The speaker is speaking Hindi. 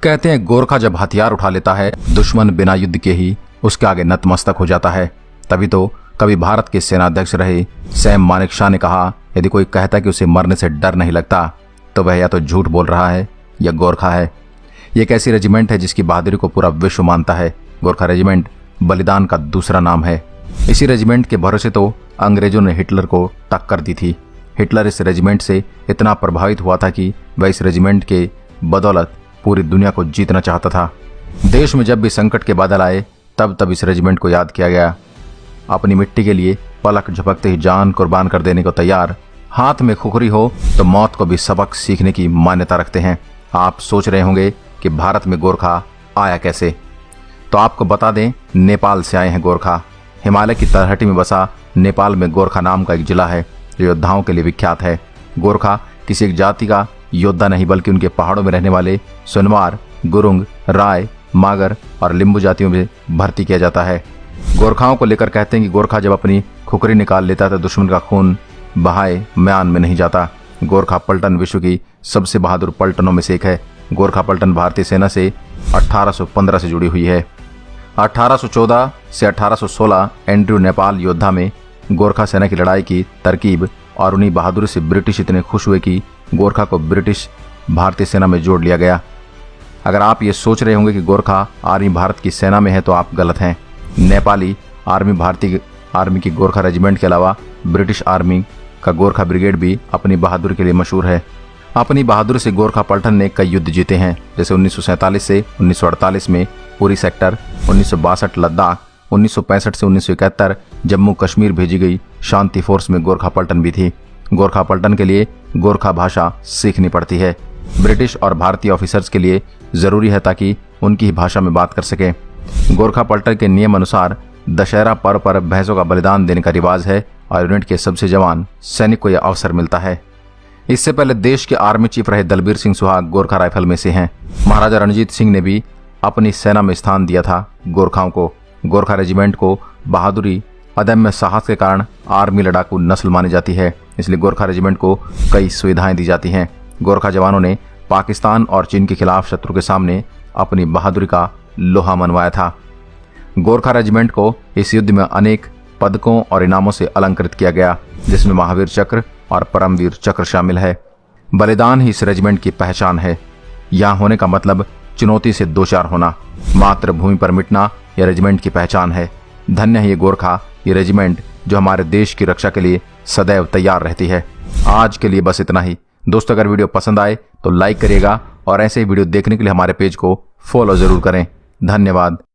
कहते हैं गोरखा जब हथियार उठा लेता है दुश्मन बिना युद्ध के ही उसके आगे नतमस्तक हो जाता है। तभी तो कभी भारत के सेनाध्यक्ष रहे सैम मानेकशॉ ने कहा, यदि कोई कहता कि उसे मरने से डर नहीं लगता तो वह या तो झूठ बोल रहा है या गोरखा है। ये एक ऐसी रेजिमेंट है जिसकी बहादुरी को पूरा विश्व मानता है। गोरखा रेजिमेंट बलिदान का दूसरा नाम है। इसी रेजिमेंट के भरोसे तो अंग्रेजों ने हिटलर को टक्कर दी थी। हिटलर इस रेजिमेंट से इतना प्रभावित हुआ था कि वह इस रेजिमेंट के बदौलत पूरी दुनिया को जीतना चाहता था। देश में जब भी संकट के बादल आए तब इस रेजिमेंट को याद किया गया। अपनी मिट्टी के लिए पलक झपकते ही जान कुर्बान कर देने को तैयार, हाथ में खुखरी हो तो मौत को भी सबक सीखने की मान्यता रखते हैं। आप सोच रहे होंगे कि भारत में गोरखा आया कैसे, तो आपको बता दें, नेपाल से आए हैं गोरखा। हिमालय की तलहटी में बसा नेपाल में गोरखा नाम का एक जिला है जो योद्धाओं के लिए विख्यात है। गोरखा किसी एक जाति का योद्धा नहीं बल्कि उनके पहाड़ों में रहने वाले सुनवार, गुरुंग, राय, मागर और लिंबू जातियों में भर्ती किया जाता है। गोरखाओं को लेकर कहते हैं कि गोरखा जब अपनी खुकरी निकाल लेता तो दुश्मन का खून बहाए म्यान में नहीं जाता। गोरखा पलटन विश्व की सबसे बहादुर पलटनों में से एक है। गोरखा पलटन भारतीय सेना से 1815 से जुड़ी हुई है। 1814 से 1816 एंड्रयू नेपाल योद्धा में गोरखा सेना की लड़ाई की तरकीब और उन्हीं बहादुरी से ब्रिटिश इतने खुश हुए कि गोरखा को ब्रिटिश भारतीय सेना में जोड़ लिया गया। अगर आप ये सोच रहे होंगे कि गोरखा आर्मी भारत की सेना में है तो आप गलत हैं। नेपाली आर्मी भारतीय आर्मी की गोरखा रेजिमेंट के अलावा ब्रिटिश आर्मी का गोरखा ब्रिगेड भी अपनी बहादुरी के लिए मशहूर है। अपनी बहादुरी से गोरखा पलटन ने कई युद्ध जीते हैं, जैसे 1947 से 1948 में पुरी सेक्टर, 1962 लद्दाख, 1965 से 1971 जम्मू कश्मीर भेजी गई शांति फोर्स में गोरखा पलटन भी थी। गोरखा पलटन के लिए गोरखा भाषा सीखनी पड़ती है। ब्रिटिश और भारतीय ऑफिसर्स के लिए जरूरी है ताकि उनकी ही भाषा में बात कर सकें। गोरखा पलटन के नियम अनुसार दशहरा पर्व पर भैंसों का बलिदान देने का रिवाज है और यूनिट के सबसे जवान सैनिक को यह अवसर मिलता है। इससे पहले देश के आर्मी चीफ रहे दलबीर सिंह सुहाग गोरखा राइफल में से हैं। महाराजा रणजीत सिंह ने भी अपनी सेना में स्थान दिया था गोरखाओं को। गोरखा रेजिमेंट को बहादुरी, अदम्य साहस के कारण आर्मी लड़ाकू नस्ल मानी जाती है, इसलिए गोरखा रेजिमेंट को कई सुविधाएं दी जाती हैं। गोरखा जवानों ने पाकिस्तान और चीन के खिलाफ शत्रु के सामने अपनी बहादुरी का लोहा मनवाया था। गोरखा रेजिमेंट को इस युद्ध में अनेक पदकों और इनामों से अलंकृत किया गया, जिसमें महावीर चक्र और परमवीर चक्र शामिल है। बलिदान ही इस रेजिमेंट की पहचान है। यहाँ होने का मतलब चुनौती से दो चार होना, मातृभूमि पर मिटना यह रेजिमेंट की पहचान है। धन्य है ये गोरखा, ये रेजिमेंट जो हमारे देश की रक्षा के लिए सदैव तैयार रहती है। आज के लिए बस इतना ही। दोस्तों, अगर वीडियो पसंद आए तो लाइक करिएगा और ऐसे ही वीडियो देखने के लिए हमारे पेज को फॉलो जरूर करें। धन्यवाद।